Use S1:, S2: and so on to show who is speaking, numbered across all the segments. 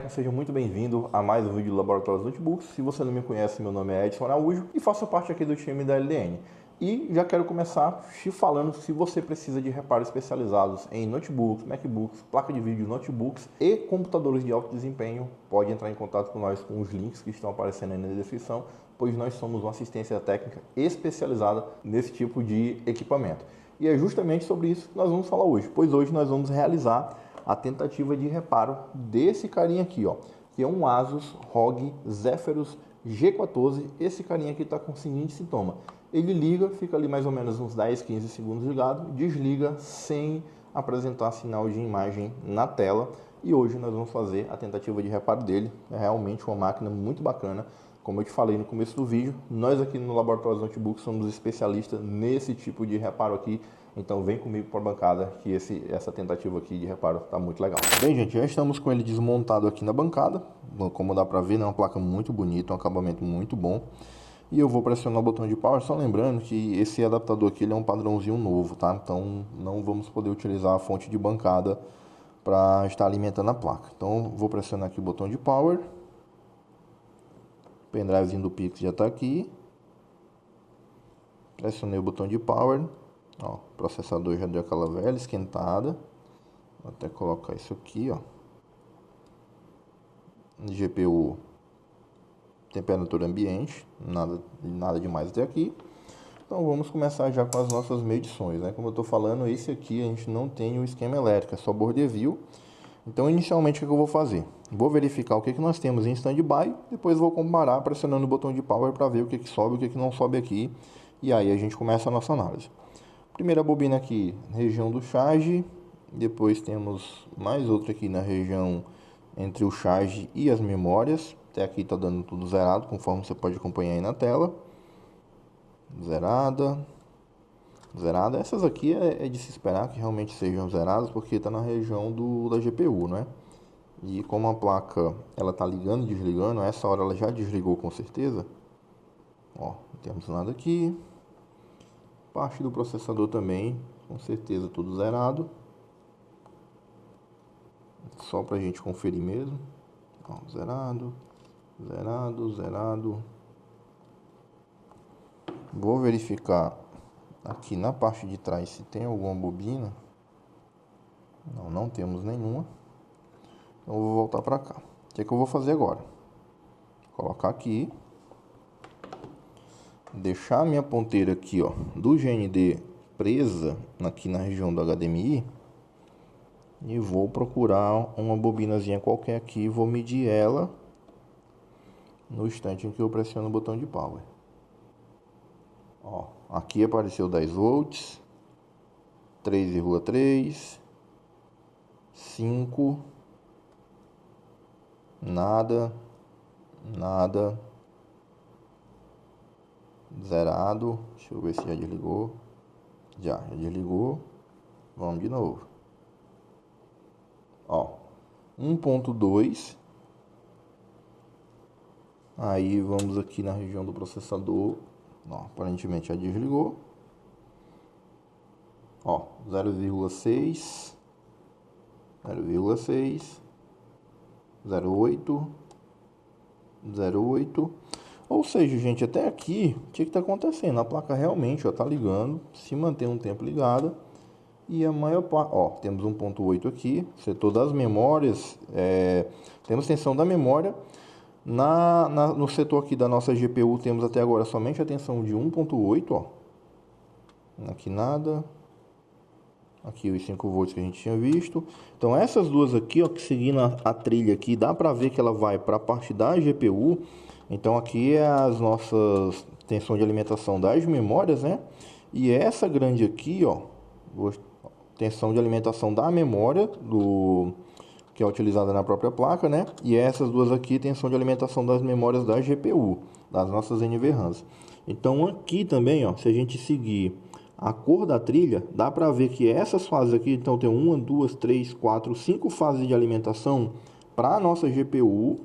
S1: técnico, seja muito bem-vindo a mais um vídeo do Laboratório dos Notebooks. Se você não me conhece, meu nome é Edson Araújo e faço parte aqui do time da LDN. E já quero começar te falando se você precisa de reparos especializados em notebooks, MacBooks, placa de vídeo, notebooks e computadores de alto desempenho, pode entrar em contato com nós com os links que estão aparecendo aí na descrição, pois nós somos uma assistência técnica especializada nesse tipo de equipamento. E é justamente sobre isso que nós vamos falar hoje, pois hoje nós vamos realizar a tentativa de reparo desse carinha aqui, ó, que é um Asus ROG Zephyrus G14. Esse carinha aqui está com o seguinte sintoma: ele liga, fica ali mais ou menos uns 10, 15 segundos ligado, desliga sem apresentar sinal de imagem na tela. E hoje nós vamos fazer a tentativa de reparo dele. É realmente uma máquina muito bacana. Como eu te falei no começo do vídeo, nós aqui no Laboratório dos Notebooks somos especialistas nesse tipo de reparo aqui. Então vem comigo para a bancada que essa tentativa aqui de reparo está muito legal. Bem, gente, já estamos com ele desmontado aqui na bancada. Como dá para ver, é uma placa muito bonita, um acabamento muito bom. E eu vou pressionar o botão de power, só lembrando que esse adaptador aqui ele é um padrãozinho novo, tá? Então não vamos poder utilizar a fonte de bancada para estar alimentando a placa. Então vou pressionar aqui o botão de power. O pendrivezinho do Pix já está aqui. Pressionei o botão de power. Ó, o processador já deu aquela velha esquentada. Vou até colocar isso aqui, ó. GPU temperatura ambiente, nada demais até aqui. Então vamos começar já com as nossas medições, né? Como eu estou falando, esse aqui a gente não tem o esquema elétrico, é só border view. Então inicialmente o que eu vou fazer? Vou verificar o que nós temos em standby, depois vou comparar pressionando o botão de power para ver o que sobe e o que não sobe aqui. E aí a gente começa a nossa análise. Primeira bobina aqui, região do charge. Depois temos mais outra aqui na região entre o charge e as memórias. Até aqui está dando tudo zerado, conforme você pode acompanhar aí na tela. Zerada. Zerada. Essas aqui é de se esperar que realmente sejam zeradas, porque está na região da GPU, né? E como a placa ela está ligando e desligando, a essa hora ela já desligou com certeza. Ó, não temos nada aqui. Parte do processador também, com certeza tudo zerado. Só pra gente conferir mesmo. Ó, zerado, zerado, zerado. Vou verificar aqui na parte de trás se tem alguma bobina. Não temos nenhuma. Então eu vou voltar pra cá. O que eu vou fazer agora? Colocar aqui. Deixar a minha ponteira aqui, ó, do GND presa aqui na região do HDMI. E vou procurar uma bobinazinha qualquer aqui, vou medir ela no instante em que eu pressiono o botão de power. Ó, aqui apareceu 10 volts, 3,3, 5, nada, nada, zerado. Deixa eu ver se já desligou. Já desligou. Vamos de novo. Ó, 1.2. Aí vamos aqui na região do processador. Ó, aparentemente já desligou. Ó, 0,6, 0,6, 0,8, 0,8. Ou seja, gente, até aqui, o que está acontecendo? A placa realmente está ligando, se mantém um tempo ligada. E a maior parte, ó, temos 1.8 aqui, setor das memórias, temos tensão da memória. No setor aqui da nossa GPU temos até agora somente a tensão de 1.8, ó. Aqui nada. Aqui os 5 volts que a gente tinha visto. Então essas duas aqui, ó, que seguindo a trilha aqui, dá pra ver que ela vai para a parte da GPU. Então aqui é as nossas tensão de alimentação das memórias, né? E essa grande aqui, ó, tensão de alimentação da memória que é utilizada na própria placa, né? E essas duas aqui, tensão de alimentação das memórias da GPU, das nossas NVRAMs. Então aqui também, ó, se a gente seguir a cor da trilha, dá para ver que essas fases aqui, então tem 1, 2, 3, 4, 5 fases de alimentação para a nossa GPU.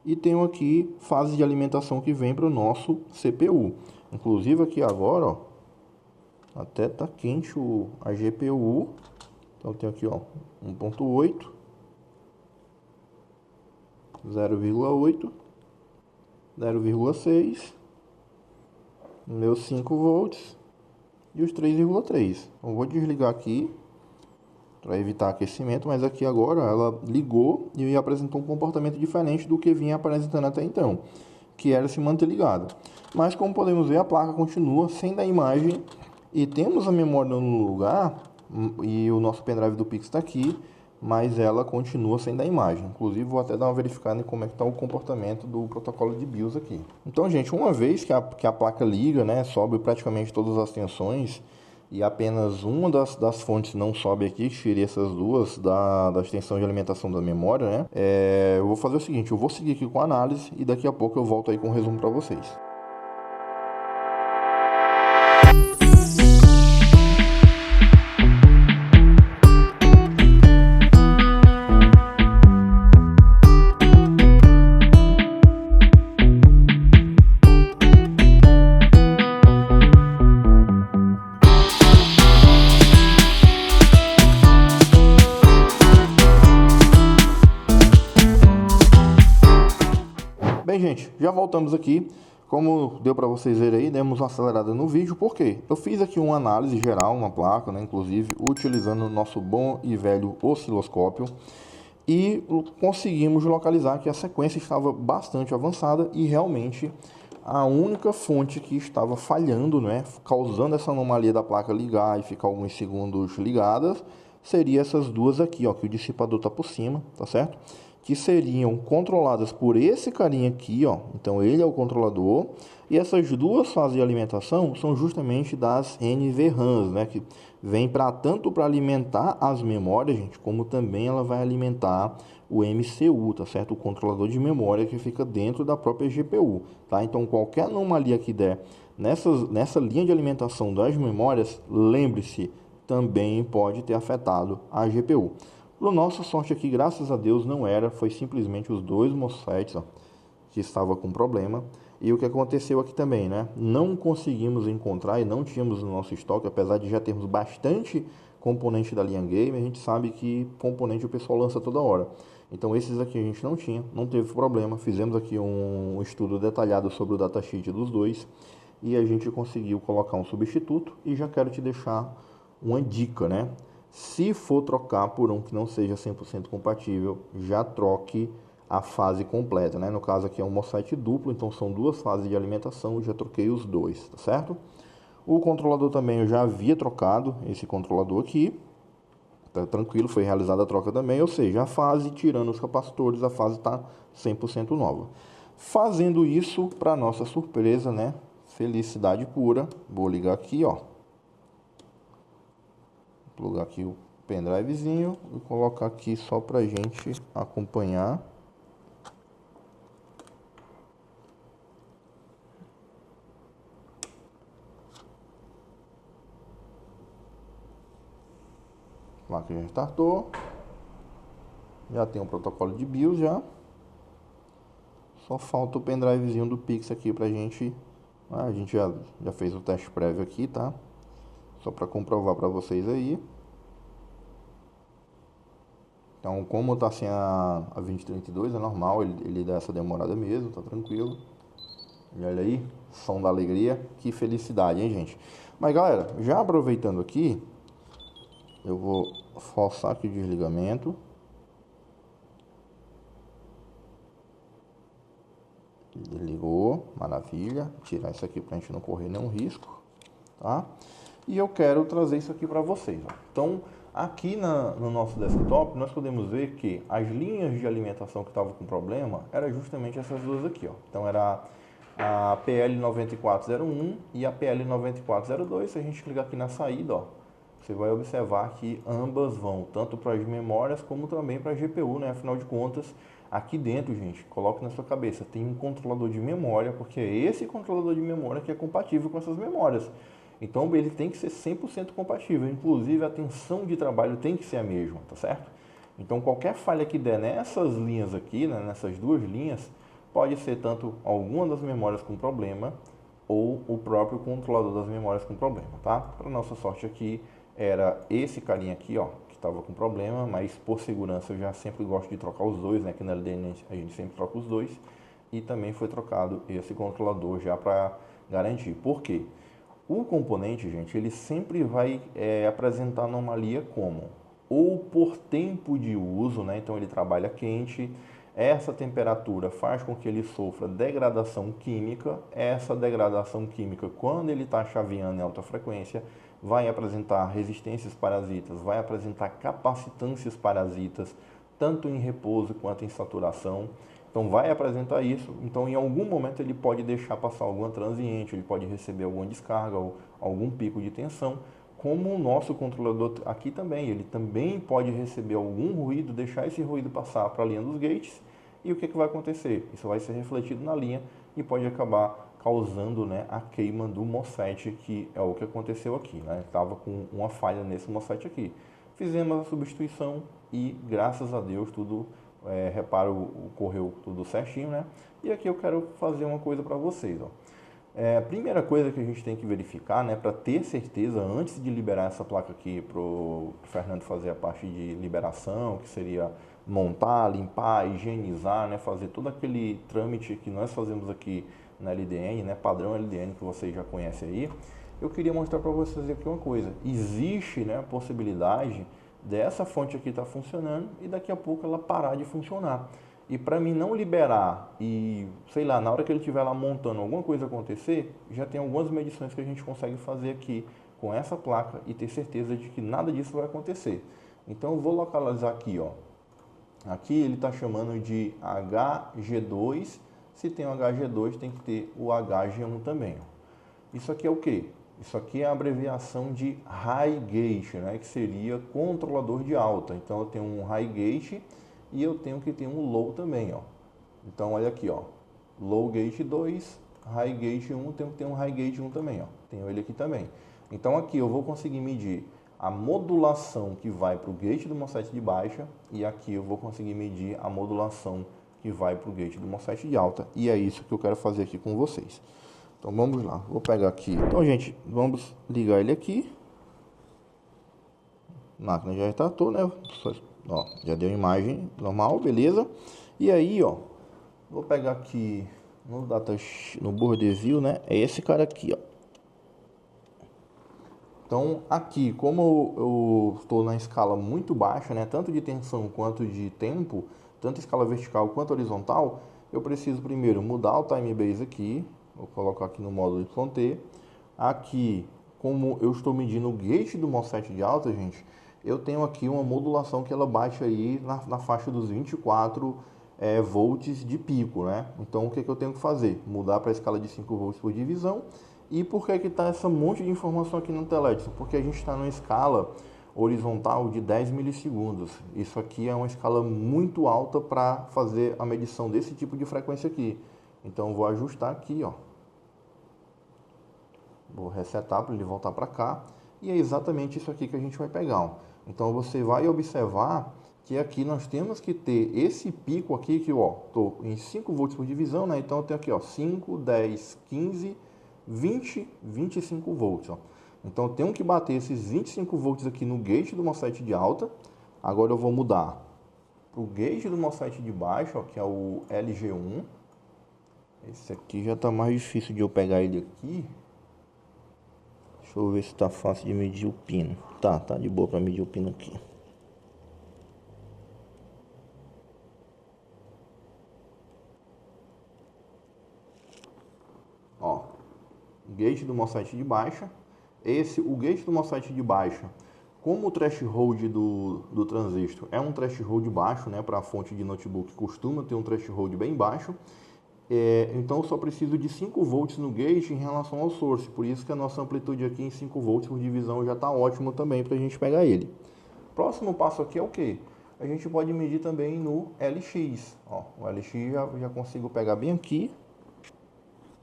S1: E tem aqui fases de alimentação que vem para o nosso CPU. Inclusive aqui agora, ó, até tá quente a GPU. Então tem aqui, ó, 1.8. 0,8, 0,6, meus 5 volts e os 3,3. Eu vou desligar aqui para evitar aquecimento, mas aqui agora ela ligou e apresentou um comportamento diferente do que vinha apresentando até então, que era se manter ligada. Mas como podemos ver, a placa continua sem dar imagem e temos a memória no lugar e o nosso pendrive do Pix está aqui, mas ela continua sem dar imagem. Inclusive vou até dar uma verificada em como é que está o comportamento do protocolo de BIOS aqui. Então, gente, uma vez que a placa liga, né, sobe praticamente todas as tensões e apenas uma das fontes não sobe aqui, tirei essas duas da extensão de alimentação da memória, né? Eu vou fazer o seguinte, eu vou seguir aqui com a análise e daqui a pouco eu volto aí com um resumo para vocês. Bem, gente, já voltamos aqui. Como deu para vocês verem aí, demos uma acelerada no vídeo, porque eu fiz aqui uma análise geral, uma placa, né, inclusive utilizando o nosso bom e velho osciloscópio, e conseguimos localizar que a sequência estava bastante avançada e realmente a única fonte que estava falhando, né, causando essa anomalia da placa ligar e ficar alguns segundos ligadas, seria essas duas aqui, ó, que o dissipador está por cima, tá certo? Que seriam controladas por esse carinha aqui, ó. Então ele é o controlador. E essas duas fases de alimentação são justamente das NVRAMs, né? Que vem tanto para alimentar as memórias, gente, como também ela vai alimentar o MCU, tá certo? O controlador de memória que fica dentro da própria GPU, tá? Então qualquer anomalia que der nessa linha de alimentação das memórias, lembre-se, também pode ter afetado a GPU. Por nossa sorte aqui, graças a Deus, não era, foi simplesmente os dois MOSFETs, ó, que estavam com problema. E o que aconteceu aqui também, né? Não conseguimos encontrar e não tínhamos no nosso estoque, apesar de já termos bastante componente da linha Game, a gente sabe que componente o pessoal lança toda hora. Então esses aqui a gente não tinha, não teve problema. Fizemos aqui um estudo detalhado sobre o datasheet dos dois e a gente conseguiu colocar um substituto. E já quero te deixar uma dica, né? Se for trocar por um que não seja 100% compatível, já troque a fase completa, né? No caso aqui é um MOSFET duplo, então são duas fases de alimentação, eu já troquei os dois, tá certo? O controlador também eu já havia trocado esse controlador aqui, tá tranquilo, foi realizada a troca também, ou seja, a fase, tirando os capacitores, a fase está 100% nova. Fazendo isso, para nossa surpresa, né? Felicidade pura, vou ligar aqui, ó. Plugar aqui o pendrivezinho e colocar aqui só pra gente acompanhar. A placa já startou. Já tem um protocolo de BIOS já. Só falta o pendrivezinho do Pix aqui pra gente. A gente já fez o teste prévio aqui, tá? Só para comprovar para vocês aí. Então, como tá sem a 2032, é normal, ele dá essa demorada mesmo, tá tranquilo. E olha aí, som da alegria, que felicidade, hein, gente? Mas, galera, já aproveitando aqui, eu vou forçar aqui o desligamento. Desligou, maravilha. Tirar isso aqui pra gente não correr nenhum risco, tá? E eu quero trazer isso aqui para vocês, ó. Então, aqui no nosso desktop, nós podemos ver que as linhas de alimentação que estavam com problema eram justamente essas duas aqui, ó. Então, era a PL9401 e a PL9402. Se a gente clicar aqui na saída, ó, você vai observar que ambas vão tanto para as memórias como também para a GPU, né? Afinal de contas, aqui dentro, gente, coloque na sua cabeça, tem um controlador de memória, porque é esse controlador de memória que é compatível com essas memórias. Então ele tem que ser 100% compatível, inclusive a tensão de trabalho tem que ser a mesma, tá certo? Então qualquer falha que der nessas linhas aqui, né, nessas duas linhas, pode ser tanto alguma das memórias com problema ou o próprio controlador das memórias com problema, tá? Para nossa sorte aqui, era esse carinha aqui, ó, que estava com problema, mas por segurança eu já sempre gosto de trocar os dois, né? Que na LDN a gente sempre troca os dois. E também foi trocado esse controlador já para garantir. Por quê? O componente, gente, ele sempre vai apresentar anomalia como ou por tempo de uso, né? Então ele trabalha quente, essa temperatura faz com que ele sofra degradação química. Essa degradação química, quando ele está chaveando em alta frequência, vai apresentar resistências parasitas, vai apresentar capacitâncias parasitas, tanto em repouso quanto em saturação. Então vai apresentar isso, então em algum momento ele pode deixar passar alguma transiente, ele pode receber alguma descarga ou algum pico de tensão, como o nosso controlador aqui também, ele também pode receber algum ruído, deixar esse ruído passar para a linha dos gates, e o que vai acontecer? Isso vai ser refletido na linha e pode acabar causando, né, a queima do MOSFET, que é o que aconteceu aqui, né? Estava com uma falha nesse MOSFET aqui. Fizemos a substituição e graças a Deus tudo reparo correu tudo certinho, né? E aqui eu quero fazer uma coisa para vocês, ó. A primeira coisa que a gente tem que verificar, né, para ter certeza antes de liberar essa placa aqui para o Fernando fazer a parte de liberação, que seria montar, limpar, higienizar, né, fazer todo aquele trâmite que nós fazemos aqui na LDN, né, padrão LDN que vocês já conhecem aí. Eu queria mostrar para vocês aqui uma coisa. Existe, né, a possibilidade dessa fonte aqui estar funcionando e daqui a pouco ela parar de funcionar. E para mim não liberar e, sei lá, na hora que ele estiver lá montando alguma coisa acontecer, já tem algumas medições que a gente consegue fazer aqui com essa placa e ter certeza de que nada disso vai acontecer. Então eu vou localizar aqui, ó. Aqui ele está chamando de HG2. Se tem o HG2, tem que ter o HG1 também. Isso aqui é o que? Isso aqui é a abreviação de High Gate, né? Que seria controlador de alta. Então eu tenho um High Gate e eu tenho que ter um Low também, ó. Então olha aqui, ó. Low Gate 2, High Gate 1, tenho que ter um High Gate 1 também, ó. Tenho ele aqui também. Então aqui eu vou conseguir medir a modulação que vai para o gate do MOSFET de baixa e aqui eu vou conseguir medir a modulação que vai para o gate do MOSFET de alta. E é isso que eu quero fazer aqui com vocês. Então vamos lá, vou pegar aqui. Então, gente, vamos ligar ele aqui. A máquina já startou, né? Ó, já deu imagem normal, beleza? E aí, ó, vou pegar aqui no border view, né? É esse cara aqui, ó. Então, aqui, como eu estou na escala muito baixa, né? Tanto de tensão quanto de tempo, tanto escala vertical quanto horizontal, eu preciso primeiro mudar o time base aqui. Vou colocar aqui no módulo YT. Aqui, como eu estou medindo o gate do MOSFET de alta, gente, eu tenho aqui uma modulação que ela baixa aí na faixa dos 24 volts de pico, né? Então, o que eu tenho que fazer? Mudar para a escala de 5 volts por divisão. E por que está essa monte de informação aqui no Teledson? Porque a gente está numa escala horizontal de 10 milissegundos. Isso aqui é uma escala muito alta para fazer a medição desse tipo de frequência aqui. Então, vou ajustar aqui, ó. Vou resetar para ele voltar para cá. E é exatamente isso aqui que a gente vai pegar, ó. Então, você vai observar que aqui nós temos que ter esse pico aqui, que ó, estou em 5 volts por divisão, né? Então, eu tenho aqui, ó, 5, 10, 15, 20, 25 volts, ó. Então, eu tenho que bater esses 25 volts aqui no gate do MOSFET de alta. Agora, eu vou mudar para o gate do MOSFET de baixo, ó, que é o LG1. Esse aqui já está mais difícil de eu pegar ele aqui. Deixa eu ver se está fácil de medir o pino. Tá de boa para medir o pino aqui. Ó, gate do MOSFET de baixa. O gate do MOSFET de baixa, como o threshold do transistor é um threshold baixo, né, para a fonte de notebook costuma ter um threshold bem baixo, então eu só preciso de 5 volts no gate em relação ao source, por isso que a nossa amplitude aqui em 5 volts por divisão já está ótimo também para a gente pegar ele. Próximo passo aqui é o que? A gente pode medir também no LX, ó, o LX já consigo pegar bem aqui,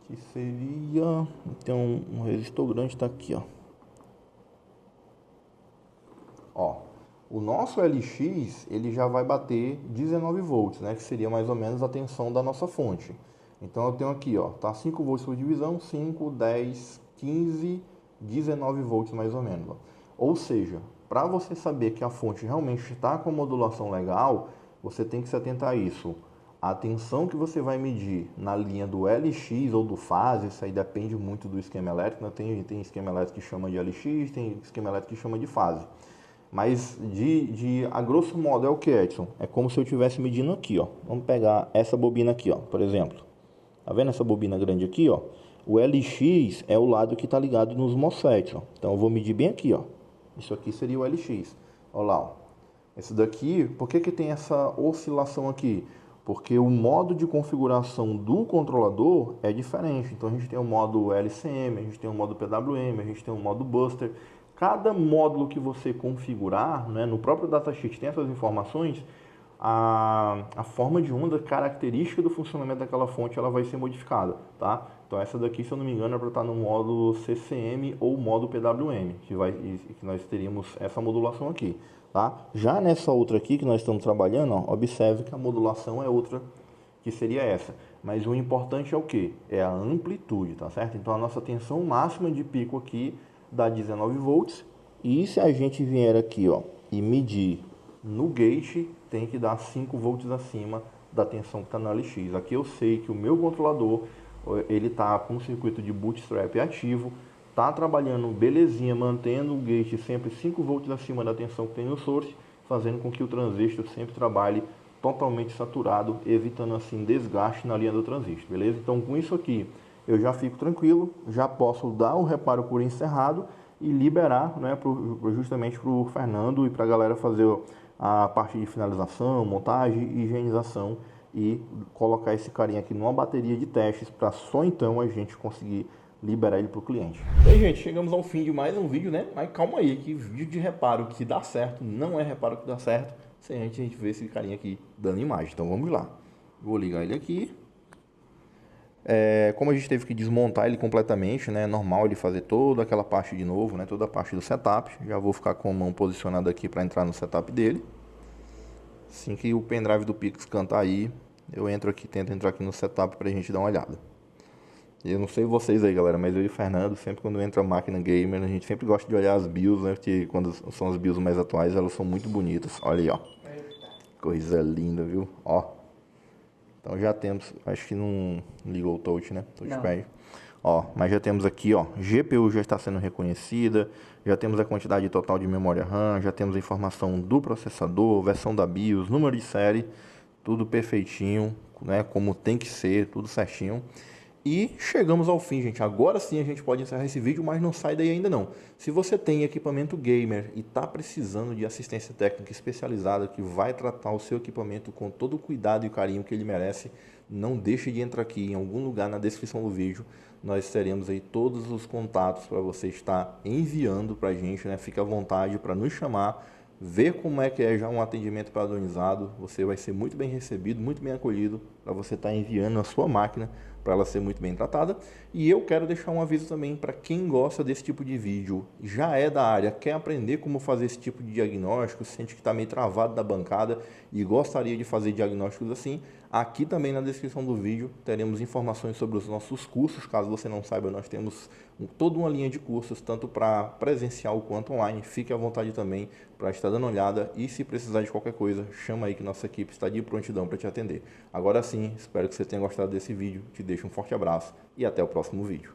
S1: que seria, então um resistor grande está aqui, ó, o nosso LX ele já vai bater 19 volts, né, que seria mais ou menos a tensão da nossa fonte. Então eu tenho aqui, ó, tá 5 volts por divisão, 5, 10, 15, 19 volts mais ou menos, ó. Ou seja, para você saber que a fonte realmente está com a modulação legal, você tem que se atentar a isso. A tensão que você vai medir na linha do LX ou do fase, isso aí depende muito do esquema elétrico, né? Tem esquema elétrico que chama de LX, tem esquema elétrico que chama de fase. Mas a grosso modo é o que, Edson? É como se eu estivesse medindo aqui, ó. Vamos pegar essa bobina aqui, ó, por exemplo. Tá vendo essa bobina grande aqui, ó? O LX é o lado que está ligado nos MOSFETs, ó. Então eu vou medir bem aqui, ó. Isso aqui seria o LX. Olha lá, ó. Esse daqui, por que tem essa oscilação aqui? Porque o modo de configuração do controlador é diferente. Então a gente tem o modo LCM, a gente tem o modo PWM, a gente tem o modo Buster. Cada módulo que você configurar, né, no próprio datasheet tem essas informações, a forma de onda característica do funcionamento daquela fonte ela vai ser modificada, tá? Então essa daqui, se eu não me engano, é para estar no módulo CCM ou módulo PWM, que nós teríamos essa modulação aqui, tá? Já nessa outra aqui que nós estamos trabalhando, ó, observe que a modulação é outra, que seria essa. Mas o importante é o que? É a amplitude, tá certo? Então a nossa tensão máxima de pico aqui dá 19 volts. E se a gente vier aqui, ó, e medir no gate, tem que dar 5 volts acima da tensão que está no LX. Aqui eu sei que o meu controlador, ele está com o circuito de bootstrap ativo, está trabalhando belezinha, mantendo o gate sempre 5 volts acima da tensão que tem no source, fazendo com que o transistor sempre trabalhe totalmente saturado, evitando assim desgaste na linha do transistor, beleza? Então com isso aqui eu já fico tranquilo, já posso dar o reparo por encerrado e liberar, né, justamente para o Fernando e para a galera fazer a parte de finalização, montagem e higienização e colocar esse carinha aqui numa bateria de testes para só então a gente conseguir liberar ele para o cliente. E aí, gente, chegamos ao fim de mais um vídeo, né? Mas calma aí, que vídeo de reparo que dá certo não é reparo que dá certo sem antes a gente ver esse carinha aqui dando imagem. Então vamos lá. Vou ligar ele aqui. Como a gente teve que desmontar ele completamente, né? É normal ele fazer toda aquela parte de novo, né? Toda a parte do setup. Já vou ficar com a mão posicionada aqui para entrar no setup dele. Assim que o pendrive do Pix cantar aí, eu entro aqui, tento entrar aqui no setup para a gente dar uma olhada. Eu não sei vocês aí, galera, mas eu e o Fernando, sempre quando entra a máquina gamer, a gente sempre gosta de olhar as BIOS, né? Porque quando são as BIOS mais atuais, elas são muito bonitas. Olha aí, ó. Coisa linda, viu? Ó. Então já temos, acho que não ligou o touch, né? Touchpad. Ó, mas já temos aqui, ó, GPU já está sendo reconhecida, já temos a quantidade total de memória RAM, já temos a informação do processador, versão da BIOS, número de série, tudo perfeitinho, né? Como tem que ser, tudo certinho. E chegamos ao fim, gente. Agora sim a gente pode encerrar esse vídeo, mas não sai daí ainda não. Se você tem equipamento gamer e está precisando de assistência técnica especializada que vai tratar o seu equipamento com todo o cuidado e carinho que ele merece, não deixe de entrar aqui em algum lugar na descrição do vídeo. Nós teremos aí todos os contatos para você estar enviando para a gente, né? Fique à vontade para nos chamar, ver como é que é já um atendimento padronizado. Você vai ser muito bem recebido, muito bem acolhido para você estar enviando a sua máquina para ela ser muito bem tratada. E eu quero deixar um aviso também para quem gosta desse tipo de vídeo, já é da área, quer aprender como fazer esse tipo de diagnóstico, sente que está meio travado da bancada e gostaria de fazer diagnósticos assim, aqui também na descrição do vídeo teremos informações sobre os nossos cursos. Caso você não saiba, nós temos toda uma linha de cursos, tanto para presencial quanto online. Fique à vontade também para estar dando uma olhada e se precisar de qualquer coisa, chama aí que nossa equipe está de prontidão para te atender. Agora sim, espero que você tenha gostado desse vídeo. Te deixo um forte abraço e até o próximo vídeo.